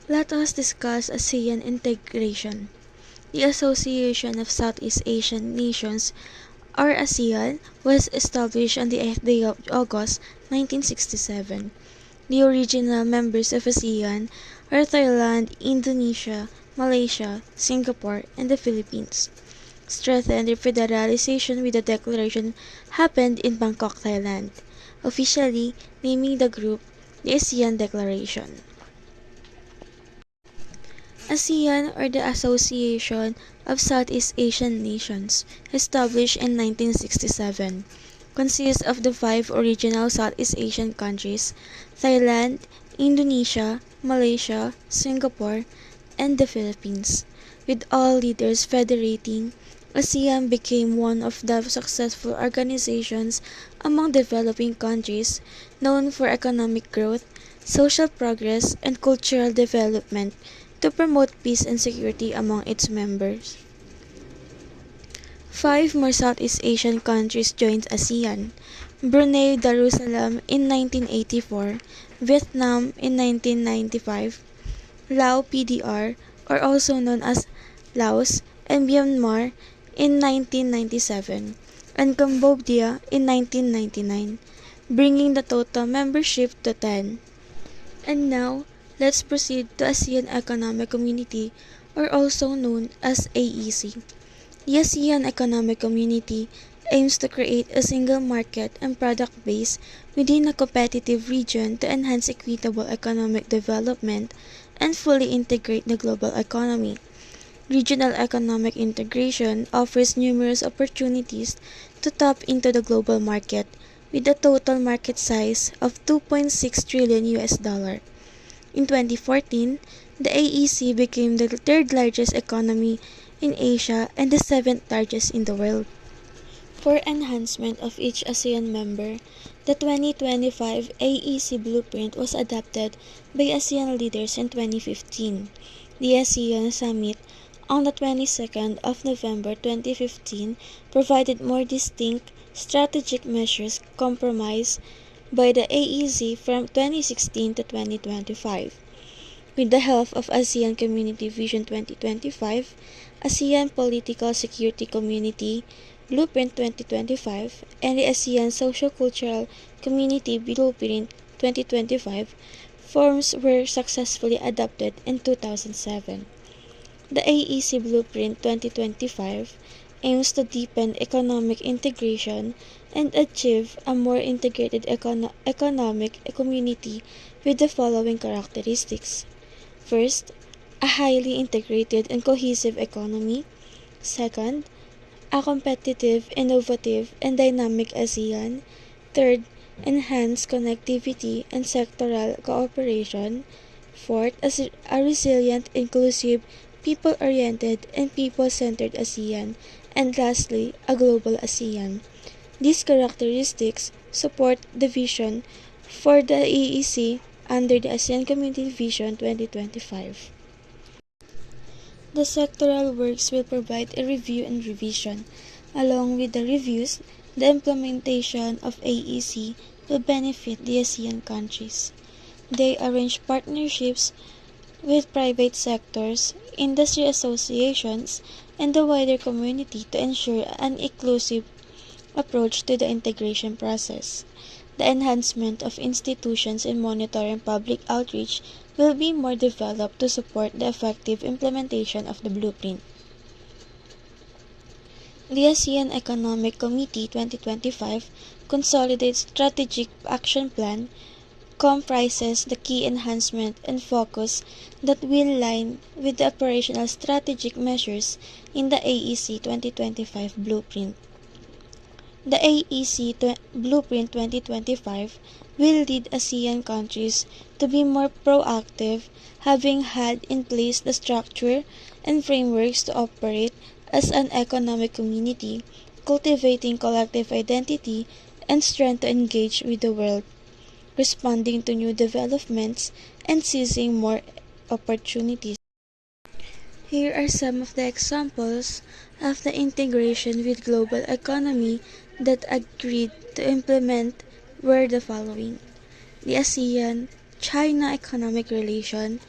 Let us discuss ASEAN integration. The Association of Southeast Asian Nations, or ASEAN, was established on the 8th day of August 1967. The original members of ASEAN are Thailand, Indonesia, Malaysia, Singapore, and the Philippines. Strengthened federalization with the declaration happened in Bangkok, Thailand, officially naming the group the ASEAN Declaration. ASEAN, or the Association of Southeast Asian Nations, established in 1967, consists of the five original Southeast Asian countries: Thailand, Indonesia, Malaysia, Singapore, and the Philippines. With all leaders federating, ASEAN became one of the successful organizations among developing countries, known for economic growth, social progress, and cultural development to promote peace and security among its members. Five more Southeast Asian countries joined ASEAN: Brunei Darussalam in 1984, Vietnam in 1995, Lao PDR, or also known as Laos, and Myanmar in 1997, and Cambodia in 1999, bringing the total membership to 10. And now, let's proceed to ASEAN Economic Community, or also known as AEC. The ASEAN Economic Community aims to create a single market and product base within a competitive region to enhance equitable economic development and fully integrate the global economy. Regional economic integration offers numerous opportunities to tap into the global market with a total market size of 2.6 trillion US dollar. In 2014, the AEC became the third largest economy in Asia and the seventh largest in the world. For enhancement of each ASEAN member, the 2025 AEC Blueprint was adopted by ASEAN leaders in 2015. The ASEAN Summit on the 22nd of November 2015 provided more distinct strategic measures compromised by the AEC from 2016 to 2025. With the help of ASEAN Community Vision 2025, ASEAN Political Security Community Blueprint 2025, and the ASEAN Socio-Cultural Community Blueprint 2025, forms were successfully adopted in 2007. The AEC Blueprint 2025 aims to deepen economic integration and achieve a more integrated economic community with the following characteristics. First, a highly integrated and cohesive economy. Second, a competitive, innovative, and dynamic ASEAN. Third, enhanced connectivity and sectoral cooperation. Fourth, a resilient, inclusive, people-oriented, and people-centered ASEAN. And lastly, a global ASEAN. These characteristics support the vision for the AEC under the ASEAN Community Vision 2025. The sectoral works will provide a review and revision. Along with the reviews, the implementation of AEC will benefit the ASEAN countries. They arrange partnerships with private sectors, industry associations, and the wider community to ensure an inclusive approach to the integration process. The enhancement of institutions in monitoring public outreach will be more developed to support the effective implementation of the blueprint. The ASEAN Economic Committee 2025 Consolidated Strategic Action Plan comprises the key enhancement and focus that will align with the operational strategic measures in the AEC 2025 Blueprint. The AEC Blueprint 2025 will lead ASEAN countries to be more proactive, having had in place the structure and frameworks to operate as an economic community, cultivating collective identity and strength to engage with the world, responding to new developments, and seizing more opportunities. Here are some of the examples of the integration with global economy that agreed to implement were the following: the ASEAN-China economic relation,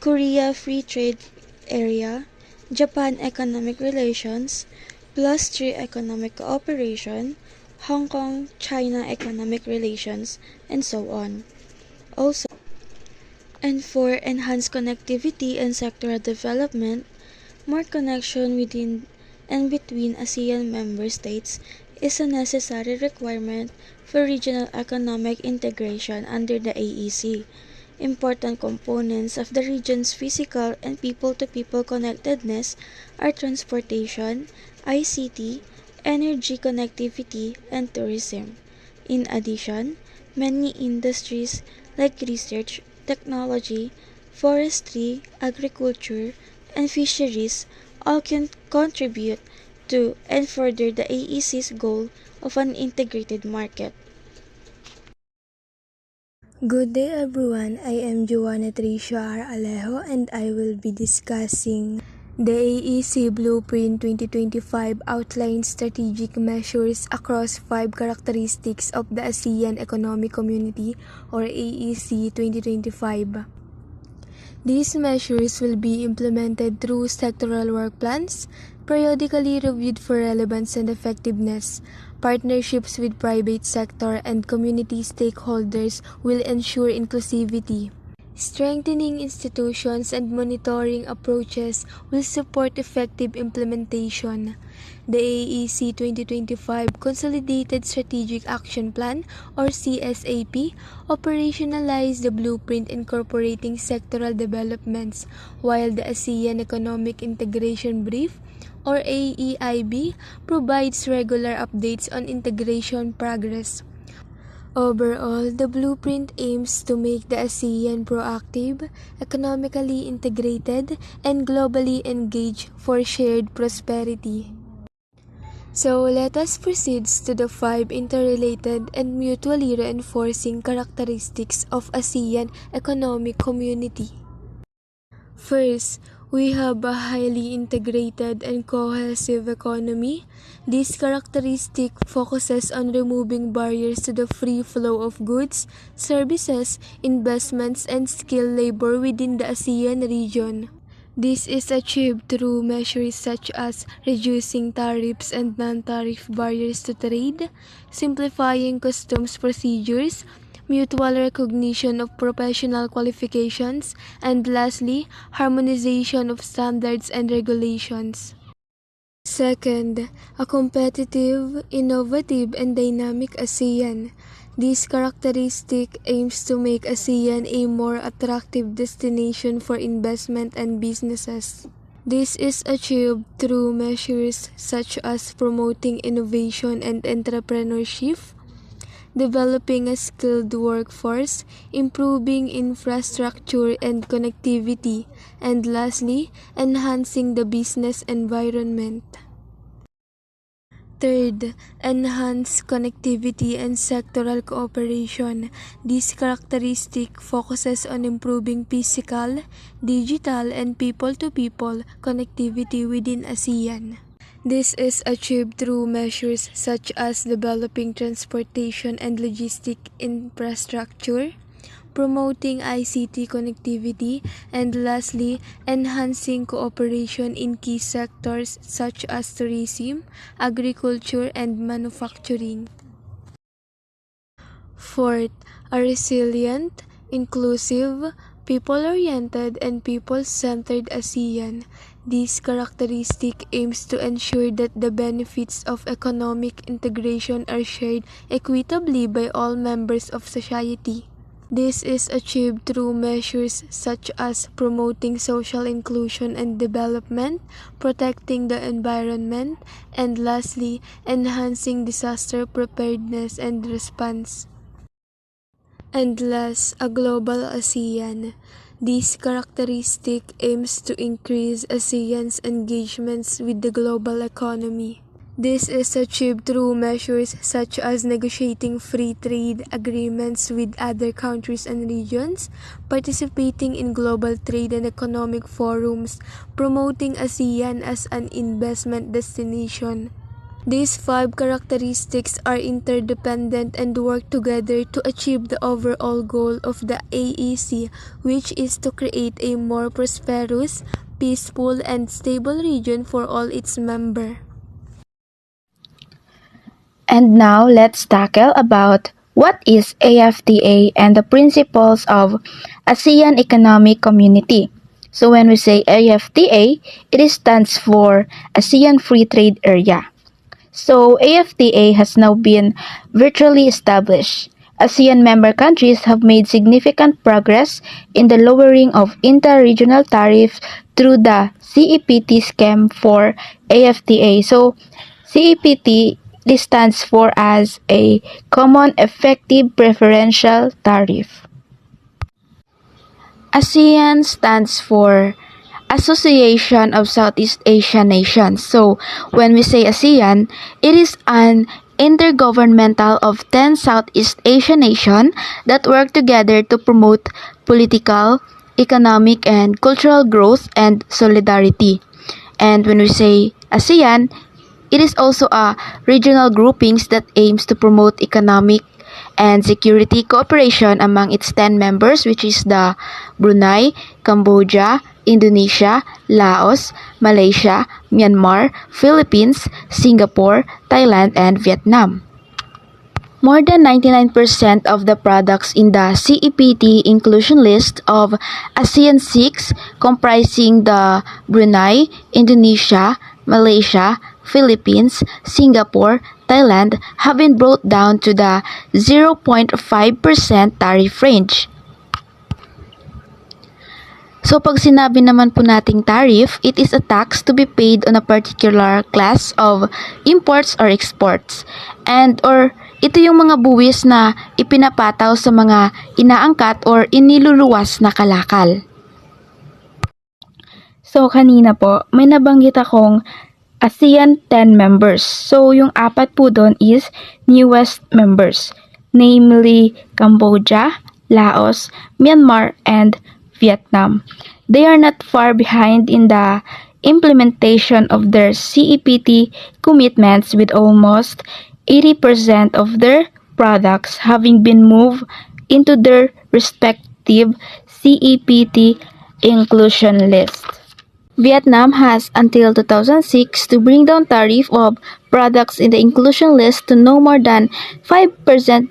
Korea Free Trade Area, Japan Economic Relations, +3 Economic Cooperation, Hong Kong-China Economic Relations, and so on. Also, and for enhanced connectivity and sectoral development, more connection within and between ASEAN member states is a necessary requirement for regional economic integration under the AEC. Important components of the region's physical and people-to-people connectedness are transportation, ICT, energy connectivity, and tourism. In addition, many industries like research, technology, forestry, agriculture, and fisheries all can contribute to and further the AEC's goal of an integrated market. Good day everyone, I am Joanna Tricia R. Alejo and I will be discussing the AEC Blueprint 2025 outlines strategic measures across 5 characteristics of the ASEAN Economic Community or AEC 2025. These measures will be implemented through sectoral work plans, periodically reviewed for relevance and effectiveness. Partnerships with private sector and community stakeholders will ensure inclusivity. Strengthening institutions and monitoring approaches will support effective implementation. The AEC 2025 Consolidated Strategic Action Plan or CSAP operationalized the blueprint incorporating sectoral developments, while the ASEAN Economic Integration Brief or AEIB provides regular updates on integration progress. Overall, the blueprint aims to make the ASEAN proactive, economically integrated, and globally engaged for shared prosperity. So let us proceed to the 5 interrelated and mutually reinforcing characteristics of ASEAN Economic Community. First, we have a highly integrated and cohesive economy. This characteristic focuses on removing barriers to the free flow of goods, services, investments, and skilled labor within the ASEAN region. This is achieved through measures such as reducing tariffs and non-tariff barriers to trade, simplifying customs procedures, mutual recognition of professional qualifications, and lastly, harmonization of standards and regulations. Second, a competitive, innovative, and dynamic ASEAN. This characteristic aims to make ASEAN a more attractive destination for investment and businesses. This is achieved through measures such as promoting innovation and entrepreneurship, developing a skilled workforce, improving infrastructure and connectivity, and lastly, enhancing the business environment. Third, enhance connectivity and sectoral cooperation. This characteristic focuses on improving physical, digital, and people-to-people connectivity within ASEAN. This is achieved through measures such as developing transportation and logistic infrastructure, promoting ICT connectivity, and lastly, enhancing cooperation in key sectors such as tourism, agriculture, and manufacturing. Fourth, a resilient, inclusive, people-oriented, and people-centered ASEAN. This characteristic aims to ensure that the benefits of economic integration are shared equitably by all members of society. This is achieved through measures such as promoting social inclusion and development, protecting the environment, and lastly, enhancing disaster preparedness and response. And last, a global ASEAN. This characteristic aims to increase ASEAN's engagements with the global economy. This is achieved through measures such as negotiating free trade agreements with other countries and regions, participating in global trade and economic forums, promoting ASEAN as an investment destination. These 5 characteristics are interdependent and work together to achieve the overall goal of the AEC, which is to create a more prosperous, peaceful, and stable region for all its members. And now let's tackle about what is AFTA and the principles of ASEAN Economic Community. So when we say AFTA, it stands for ASEAN Free Trade Area. So AFTA has now been virtually established. ASEAN member countries have made significant progress in the lowering of inter-regional tariffs through the CEPT scheme for AFTA. So CEPT, this stands for as a Common Effective Preferential Tariff. ASEAN stands for Association of Southeast Asian Nations. So, when we say ASEAN, it is an intergovernmental of 10 Southeast Asian nations that work together to promote political, economic, and cultural growth and solidarity. And when we say ASEAN, it is also a regional groupings that aims to promote economic and security cooperation among its 10 members, which is the Brunei, Cambodia, Indonesia, Laos, Malaysia, Myanmar, Philippines, Singapore, Thailand, and Vietnam. More than 99% of the products in the CEPT inclusion list of ASEAN 6, comprising the Brunei, Indonesia, Malaysia, Philippines, Singapore, Thailand, have been brought down to the 0.5% tariff range. So pag sinabi naman po nating tariff, it is a tax to be paid on a particular class of imports or exports. Or ito yung mga buwis na ipinapataw sa mga inaangkat or iniluluwas na kalakal. So kanina po, may nabanggit akong ASEAN 10 members. So yung 4 po doon is newest members, namely Cambodia, Laos, Myanmar, and Vietnam. They are not far behind in the implementation of their CEPT commitments, with almost 80% of their products having been moved into their respective CEPT inclusion list. Vietnam has until 2006 to bring down tariff of products in the inclusion list to no more than 5%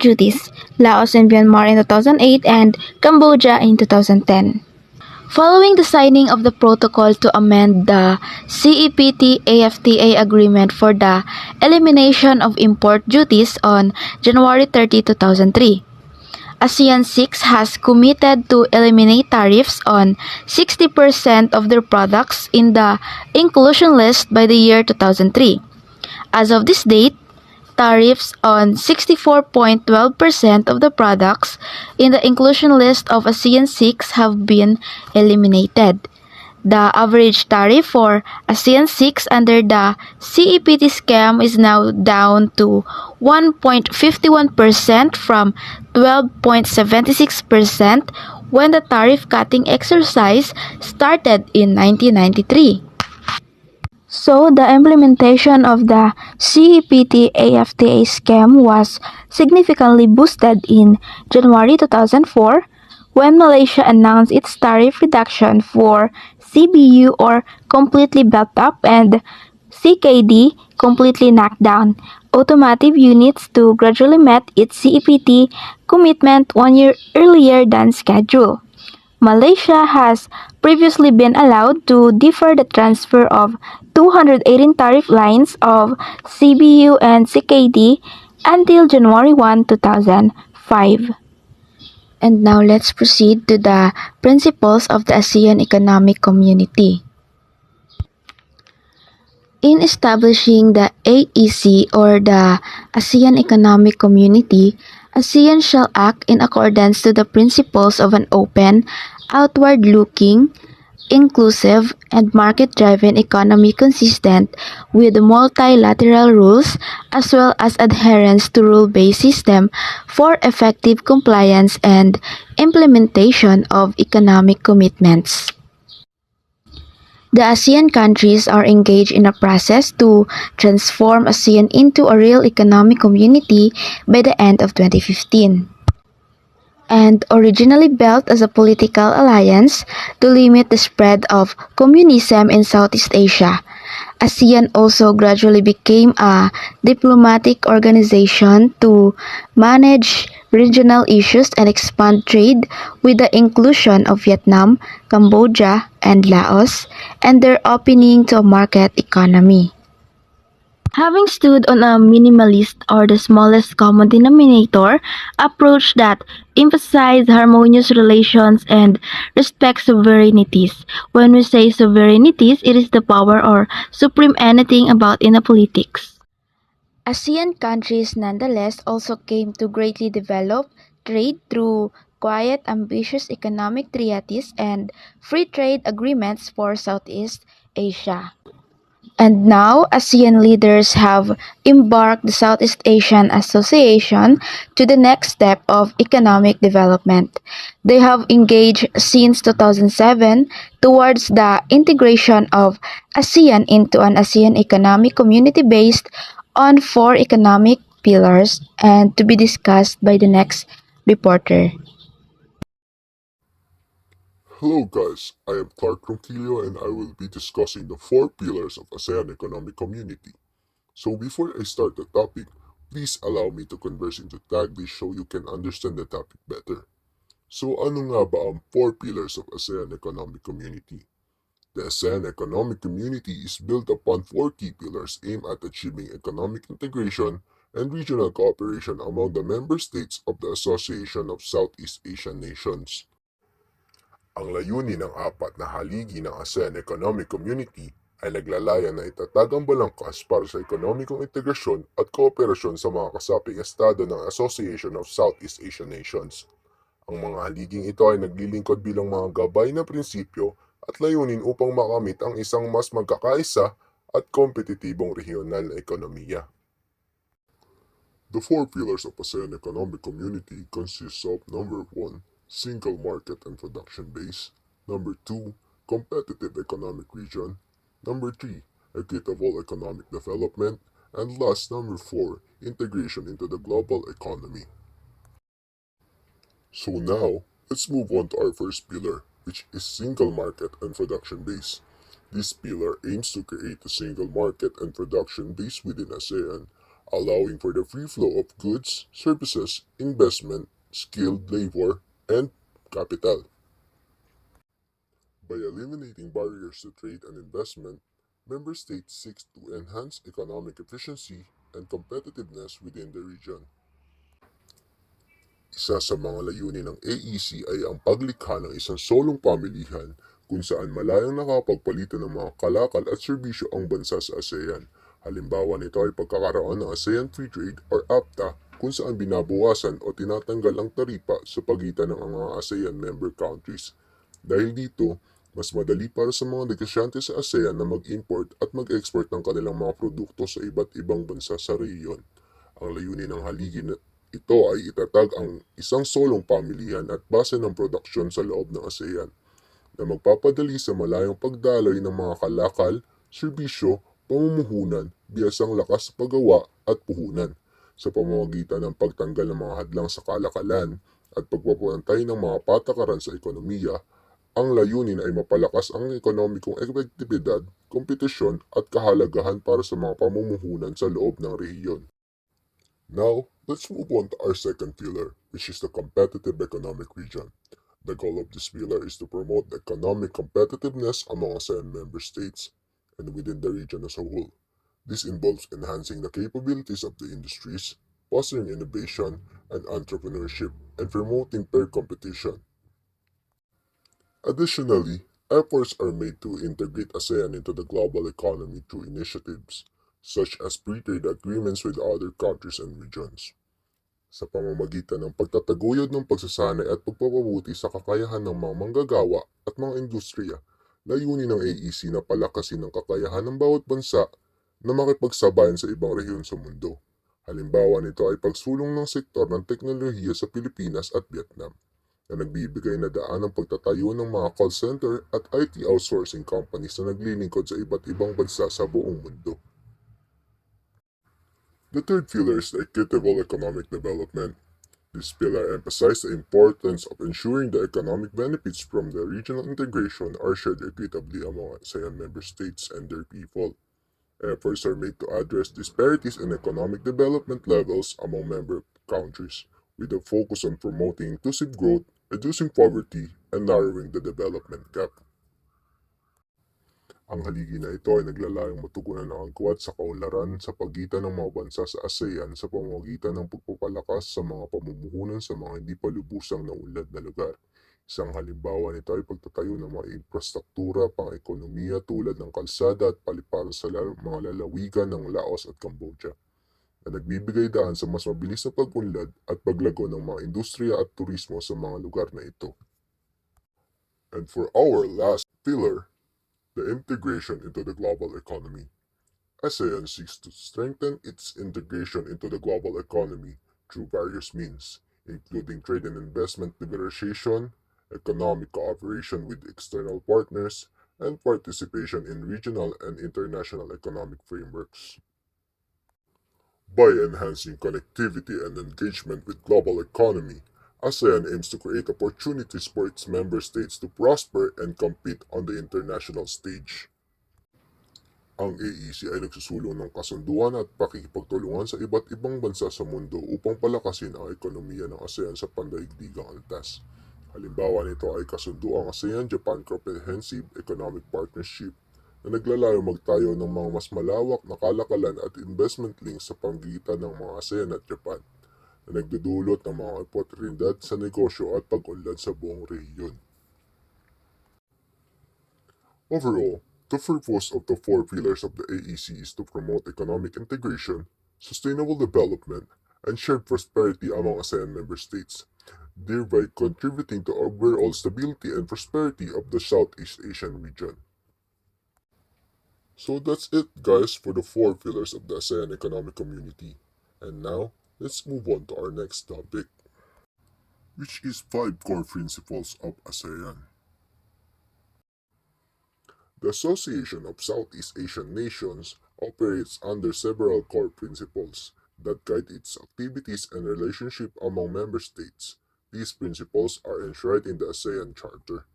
duties, Laos and Myanmar in 2008 and Cambodia in 2010. Following the signing of the protocol to amend the CEPT-AFTA agreement for the elimination of import duties on January 30, 2003, ASEAN 6 has committed to eliminate tariffs on 60% of their products in the inclusion list by the year 2003. As of this date, tariffs on 64.12% of the products in the inclusion list of ASEAN 6 have been eliminated. The average tariff for ASEAN 6 under the CEPT scheme is now down to 1.51% from 12.76% when the tariff cutting exercise started in 1993. So, the implementation of the CEPT-AFTA scheme was significantly boosted in January 2004 when Malaysia announced its tariff reduction for CBU or completely built up and CKD completely knocked down automotive units to gradually meet its CEPT commitment 1 year earlier than scheduled. Malaysia has previously been allowed to defer the transfer of 218 tariff lines of CBU and CKD until January 1, 2005. And now let's proceed to the principles of the ASEAN Economic Community. In establishing the AEC or the ASEAN Economic Community, ASEAN shall act in accordance to the principles of an open, outward-looking, inclusive, and market-driven economy consistent with multilateral rules as well as adherence to rule-based system for effective compliance and implementation of economic commitments. The ASEAN countries are engaged in a process to transform ASEAN into a real economic community by the end of 2015. And originally built as a political alliance to limit the spread of communism in Southeast Asia, ASEAN also gradually became a diplomatic organization to manage regional issues and expand trade with the inclusion of Vietnam, Cambodia, and Laos, and their opening to a market economy. Having stood on a minimalist or the smallest common denominator approach that emphasized harmonious relations and respect sovereignties. When we say sovereignties, it is the power or supreme anything about in a politics. ASEAN countries nonetheless also came to greatly develop trade through quiet, ambitious economic treaties and free trade agreements for Southeast Asia. And now, ASEAN leaders have embarked the Southeast Asian Association to the next step of economic development. They have engaged since 2007 towards the integration of ASEAN into an ASEAN economic community based on four economic pillars and to be discussed by the next reporter. Hello guys, I am Clark Ronquillo and I will be discussing the four pillars of ASEAN Economic Community. So before I start the topic, please allow me to converse into Taglish so you can understand the topic better. So ano nga ba ang four pillars of ASEAN Economic Community? The ASEAN Economic Community is built upon four key pillars aimed at achieving economic integration and regional cooperation among the member states of the Association of Southeast Asian Nations. Ang layunin ng apat na haligi ng ASEAN Economic Community ay naglalayan na itatag ang balangkas para sa ekonomikong integrasyon at kooperasyon sa mga kasaping estado ng Association of Southeast Asian Nations. Ang mga haliging ito ay naglilingkod bilang mga gabay na prinsipyo at layunin upang makamit ang isang mas magkakaisa at kompetitibong regional na ekonomiya. The four pillars of ASEAN Economic Community consists of number 1, single market and production base, number 2, competitive economic region, number 3, equitable economic development, and last number 4, integration into the global economy. So now, let's move on to our first pillar, which is single market and production base. This pillar aims to create a single market and production base within ASEAN, allowing for the free flow of goods, services, investment, skilled labor, and capital. By eliminating barriers to trade and investment, member states seek to enhance economic efficiency and competitiveness within the region. Isa sa mga layunin ng AEC ay ang paglikha ng isang solong pamilihan kung saan malayang nakapagpalitan ng mga kalakal at serbisyo ang bansa sa ASEAN. Halimbawa nito ay pagkakaroon ng ASEAN Free Trade or AFTA kung saan binabawasan o tinatanggal ang taripa sa pagitan ng mga ASEAN member countries. Dahil dito, mas madali para sa mga negosyante sa ASEAN na mag-import at mag-export ng kanilang mga produkto sa iba't ibang bansa sa rehiyon. Ang layunin ng haligi na ito ay itatag ang isang solong pamilihan at base ng produksyon sa loob ng ASEAN na magpapadali sa malayong pagdaloy ng mga kalakal, serbisyo, pamumuhunan, biyasang lakas paggawa at puhunan sa pamamagitan ng pagtanggal ng mga hadlang sa kalakalan at pagpapantay ng mga patakaran sa ekonomiya. Ang layunin ay mapalakas ang ekonomikong epektibidad, kompetisyon at kahalagahan para sa mga pamumuhunan sa loob ng rehiyon. Now, let's move on to our second pillar, which is the competitive economic region. The goal of this pillar is to promote economic competitiveness among ASEAN member states and within the region as a whole. This involves enhancing the capabilities of the industries, fostering innovation and entrepreneurship, and promoting fair competition. Additionally, efforts are made to integrate ASEAN into the global economy through initiatives such as free trade agreements with other countries and regions. Sa pamamagitan ng pagtataguyod ng pagsasanay at pagpapabuti sa kakayahan ng mga manggagawa at mga industriya, layunin ng AEC na palakasin ang kakayahan ng bawat bansa na makipagsabayan sa ibang rehiyon sa mundo. Halimbawa nito ay pagsulong ng sektor ng teknolohiya sa Pilipinas at Vietnam. na nagbibigay na daan ng pagtatayo ng mga call center at IT outsourcing companies na naglilingkod sa iba't ibang bansa sa buong mundo. The third pillar is the equitable economic development. This pillar emphasizes the importance of ensuring the economic benefits from the regional integration are shared equitably among ASEAN member states and their people. Efforts are made to address disparities in economic development levels among member countries, with a focus on promoting inclusive growth, reducing poverty, and narrowing the development gap. Ang haligi na ito ay naglalayong matugunan ng agwat sa kaunlaran sa pagitan ng mga bansa sa ASEAN sa pamamagitan ng pagpapalakas sa mga pamumuhunan sa mga hindi pa lubusang naunlad na lugar. Isang halimbawa nito ay pagtatayo ng mga infrastruktura pang-ekonomiya tulad ng kalsada at paliparan sa mga lalawigan ng Laos at Cambodia na nagbibigay daan sa mas mabilis na pag-unlad at paglago ng mga industriya at turismo sa mga lugar na ito. And for our last pillar, the integration into the global economy. ASEAN seeks to strengthen its integration into the global economy through various means, including trade and investment liberalization, economic cooperation with external partners, and participation in regional and international economic frameworks. By enhancing connectivity and engagement with global economy, ASEAN aims to create opportunities for its member states to prosper and compete on the international stage. Ang AEC ay nagsusulong ng kasunduan at pakikipagtulungan sa iba't ibang bansa sa mundo upang palakasin ang ekonomiya ng ASEAN sa pandaigdigang antas. Halimbawa nito ay kasunduang ASEAN-Japan Comprehensive Economic Partnership na naglalayong magtayo ng mga mas malawak na kalakalan at investment links sa pagitan ng mga ASEAN at Japan na nagdudulot ng mga oportunidad sa negosyo at pag-unlad sa buong rehiyon. Overall, the purpose of the four pillars of the AEC is to promote economic integration, sustainable development, and shared prosperity among ASEAN member states, thereby contributing to overall stability and prosperity of the Southeast Asian region. So that's it, guys, for the four pillars of the ASEAN economic community. And now, let's move on to our next topic, which is 5 core principles of ASEAN. The Association of Southeast Asian Nations operates under several core principles that guide its activities and relationship among member states. These principles are enshrined in the ASEAN Charter.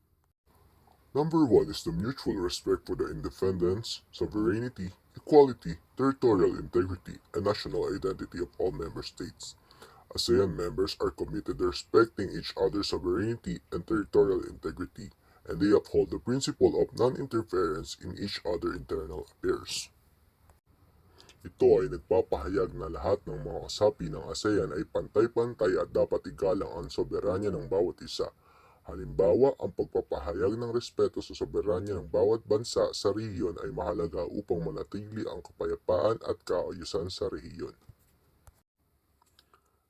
Number 1 is the mutual respect for the independence, sovereignty, equality, territorial integrity, and national identity of all member states. ASEAN members are committed to respecting each other's sovereignty and territorial integrity, and they uphold the principle of non-interference in each other's internal affairs. Ito ay nagpapahayag na lahat ng mga kasapi ng ASEAN ay pantay-pantay at dapat igalang ang soberanya ng bawat isa. Halimbawa, ang pagpapahayag ng respeto sa soberanya ng bawat bansa sa rehiyon ay mahalaga upang manatili ang kapayapaan at kaayusan sa rehiyon.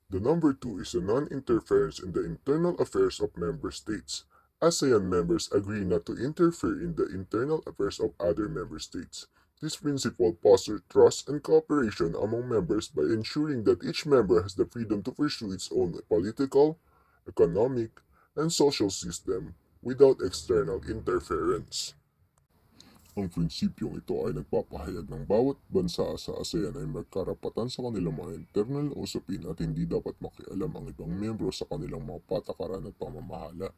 The number 2 is the non-interference in the internal affairs of member states. ASEAN members agree not to interfere in the internal affairs of other member states. This principle fosters trust and cooperation among members by ensuring that each member has the freedom to pursue its own political, economic, and social system without external interference. Ang prinsipyong ito ay nagpapahayag ng bawat bansa sa ASEAN ay magkarapatan sa kanilang mga internal na usapin at hindi dapat makialam ang ibang miyembro sa kanilang mga patakaran at pamamahala.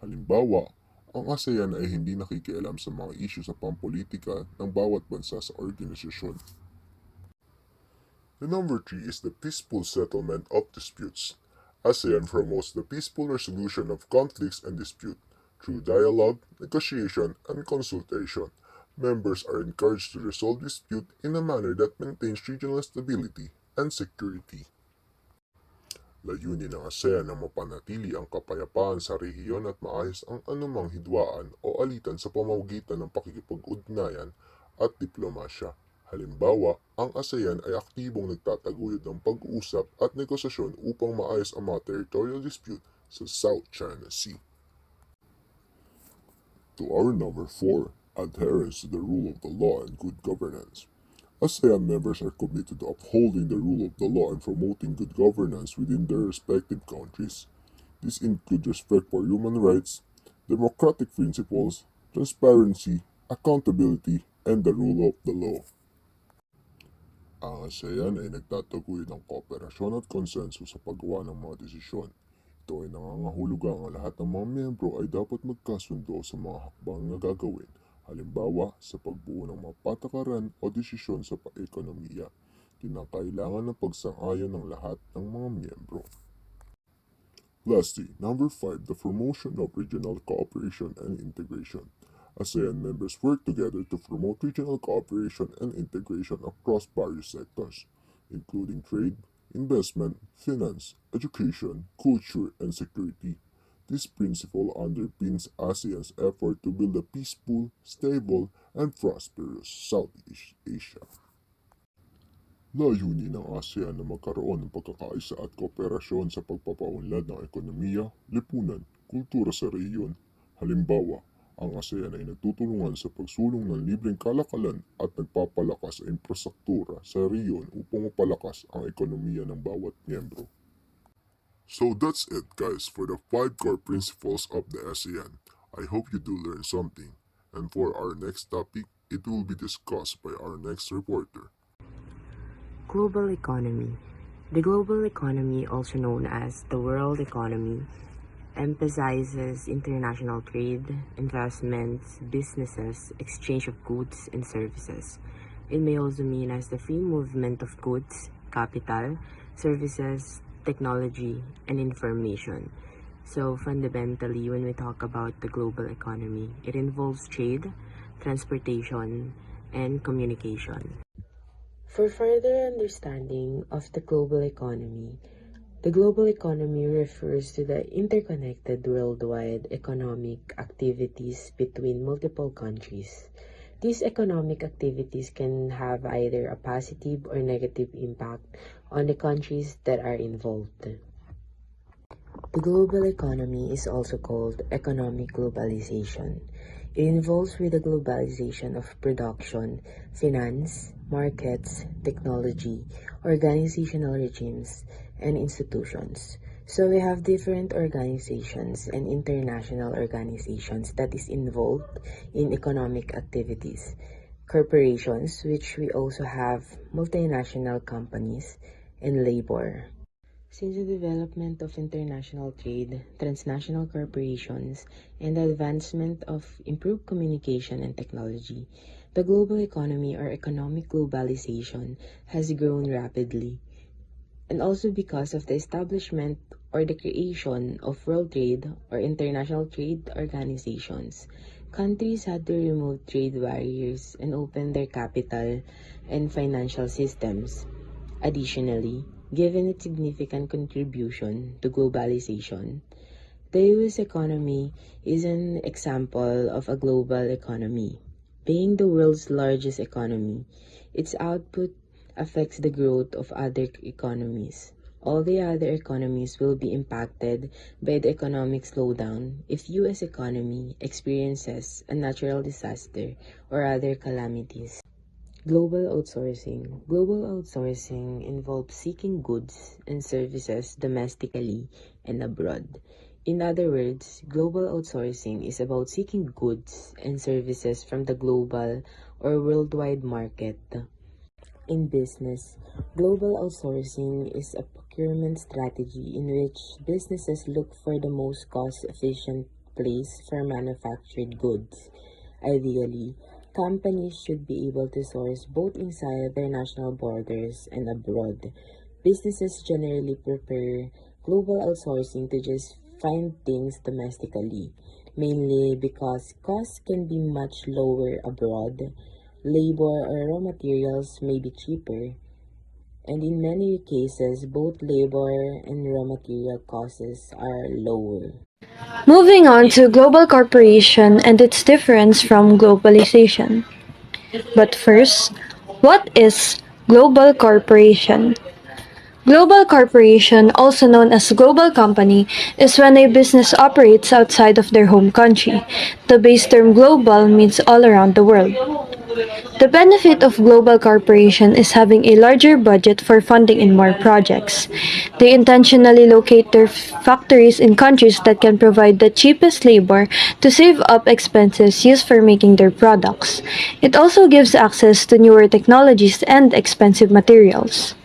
Halimbawa, ang ASEAN ay hindi nakikialam sa mga isyu sa pampolitika ng bawat bansa sa organisasyon. The number 3 is the peaceful settlement of disputes. ASEAN promotes the peaceful resolution of conflicts and disputes through dialogue, negotiation, and consultation. Members are encouraged to resolve disputes in a manner that maintains regional stability and security. Layunin ng ASEAN na mapanatili ang kapayapaan sa rehiyon at maayos ang anumang hidwaan o alitan sa pamamagitan ng pakikipag-ugnayan at diplomasya. Halimbawa, ang ASEAN ay aktibong nagtataguyod ng pag-uusap at negosasyon upang maayos ang mga territorial dispute sa South China Sea. To our number 4, adherence to the rule of the law and good governance. ASEAN members are committed to upholding the rule of the law and promoting good governance within their respective countries. These include respect for human rights, democratic principles, transparency, accountability, and the rule of the law. Ang ASEAN ay nagtataguyod ng kooperasyon at konsenso sa paggawa ng mga desisyon. Ito ay nangangahulugang ang lahat ng mga miyembro ay dapat magkasundo sa mga hakbang na gagawin, halimbawa sa pagbuo ng mga patakaran o desisyon sa ekonomiya. Kinakailangan ng pagsang-ayon ng lahat ng mga miyembro. Lastly, number 5, the promotion of regional cooperation and integration. ASEAN members work together to promote regional cooperation and integration across various sectors, including trade, investment, finance, education, culture, and security. This principle underpins ASEAN's effort to build a peaceful, stable, and prosperous Southeast Asia. Layunin ng ASEAN na magkaroon ng pagkakaisa at kooperasyon sa pagpapaunlad ng ekonomiya, lipunan, kultura sa rehiyon. Halimbawa, ang ASEAN ay nagtutulungan sa pagsulong ng libreng kalakalan at nagpapalakas sa infrastruktura sa rehiyon upang mapalakas ang ekonomiya ng bawat miyembro. So that's it guys for the 5 core principles of the ASEAN. I hope you do learn something. And for our next topic, it will be discussed by our next reporter. Global economy. The global economy, also known as the world economy, emphasizes international trade, investments, businesses, exchange of goods and services. It may also mean as the free movement of goods, capital, services, technology, and information. So fundamentally, when we talk about the global economy, it involves trade, transportation, and communication. For further understanding of the global economy refers to the interconnected worldwide economic activities between multiple countries. These economic activities can have either a positive or negative impact on the countries that are involved. The global economy is also called economic globalization. It involves with the globalization of production, finance, markets, technology, organizational regimes, and institutions. So we have different organizations and international organizations that is involved in economic activities. Corporations, which we also have multinational companies, and labor. Since the development of international trade, transnational corporations, and the advancement of improved communication and technology, the global economy or economic globalization has grown rapidly. And also because of the establishment or the creation of World Trade or international trade organizations, countries had to remove trade barriers and open their capital and financial systems. Additionally, given its significant contribution to globalization, the U.S. economy is an example of a global economy. Being the world's largest economy, its output affects the growth of other economies. All the other economies will be impacted by the economic slowdown if U.S. economy experiences a natural disaster or other calamities. Global outsourcing. Global outsourcing involves seeking goods and services domestically and abroad. In other words, global outsourcing is about seeking goods and services from the global or worldwide market. In business, global outsourcing is a procurement strategy in which businesses look for the most cost-efficient place for manufactured goods. Ideally, companies should be able to source both inside their national borders and abroad. Businesses generally prefer global outsourcing to just find things domestically, mainly because costs can be much lower abroad, labor or raw materials may be cheaper, and in many cases, both labor and raw material costs are lower. Moving on to global corporation and its difference from globalization. But first, what is global corporation? Global corporation, also known as global company, is when a business operates outside of their home country. The base term global means all around the world. The benefit of global corporation is having a larger budget for funding in more projects. They intentionally locate their factories in countries that can provide the cheapest labor to save up expenses used for making their products. It also gives access to newer technologies and expensive materials.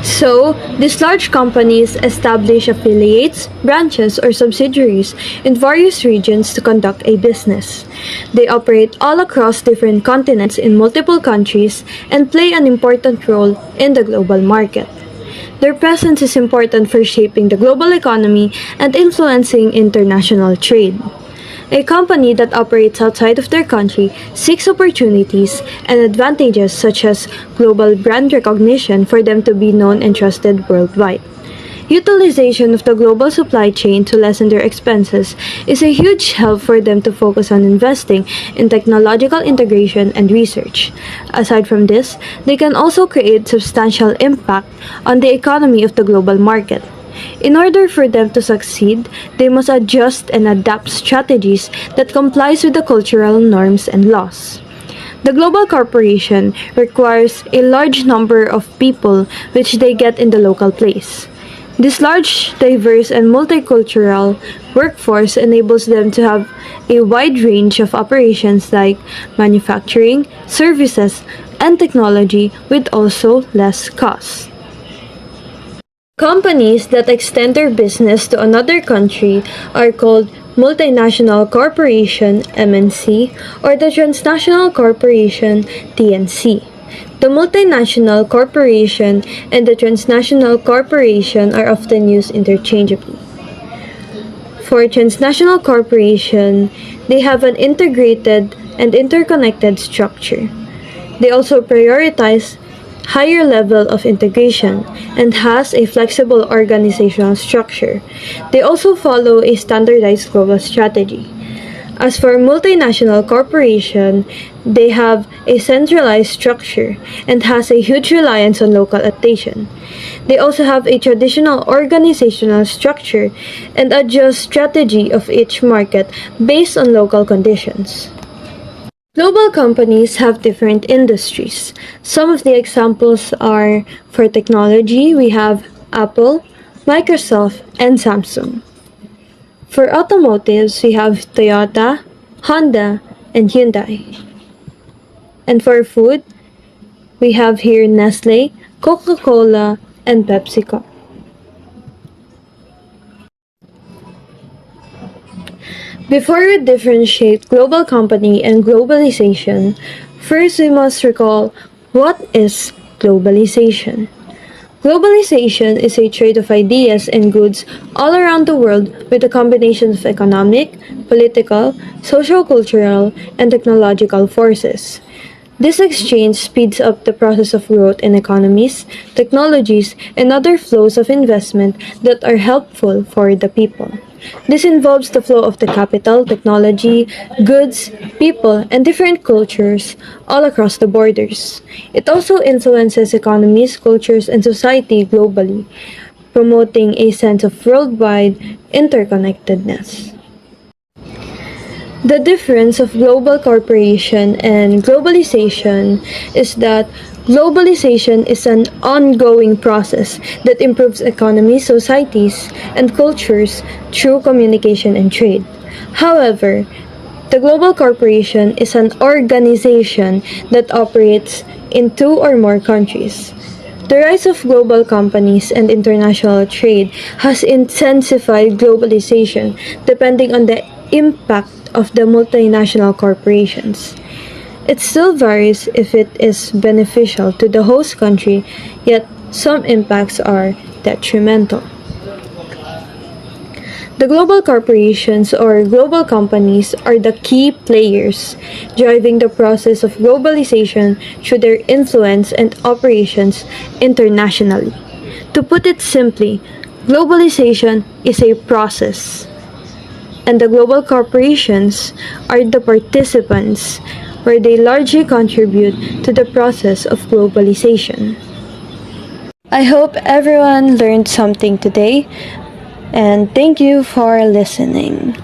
So, these large companies establish affiliates, branches, or subsidiaries in various regions to conduct a business. They operate all across different continents in multiple countries and play an important role in the global market. Their presence is important for shaping the global economy and influencing international trade. A company that operates outside of their country seeks opportunities and advantages such as global brand recognition for them to be known and trusted worldwide. Utilization of the global supply chain to lessen their expenses is a huge help for them to focus on investing in technological integration and research. Aside from this, they can also create substantial impact on the economy of the global market. In order for them to succeed, they must adjust and adapt strategies that complies with the cultural norms and laws. The global corporation requires a large number of people which they get in the local place. This large, diverse, and multicultural workforce enables them to have a wide range of operations like manufacturing, services, and technology with also less cost. Companies that extend their business to another country are called multinational corporation (MNC) or the transnational corporation (TNC). The multinational corporation and the transnational corporation are often used interchangeably. For transnational corporation, they have an integrated and interconnected structure. They also prioritize higher level of integration and has a flexible organizational structure. They also follow a standardized global strategy. As for multinational corporation, they have a centralized structure and has a huge reliance on local adaptation. They also have a traditional organizational structure and adjust strategy of each market based on local conditions. Global companies have different industries. Some of the examples are for technology, we have Apple, Microsoft, and Samsung. For automotives, we have Toyota, Honda, and Hyundai. And for food, we have here Nestle, Coca-Cola, and PepsiCo. Before we differentiate global company and globalization, first we must recall what is globalization. Globalization is a trade of ideas and goods all around the world with a combination of economic, political, social-cultural, and technological forces. This exchange speeds up the process of growth in economies, technologies, and other flows of investment that are helpful for the people. This involves the flow of the capital, technology, goods, people, and different cultures all across the borders. It also influences economies, cultures, and society globally, promoting a sense of worldwide interconnectedness. The difference of global corporation and globalization is that globalization is an ongoing process that improves economies, societies, and cultures through communication and trade. However, the global corporation is an organization that operates in two or more countries. The rise of global companies and international trade has intensified globalization depending on the impact of the multinational corporations. It still varies if it is beneficial to the host country, yet some impacts are detrimental. The global corporations or global companies are the key players driving the process of globalization through their influence and operations internationally. To put it simply, globalization is a process, and the global corporations are the participants where they largely contribute to the process of globalization. I hope everyone learned something today, and thank you for listening.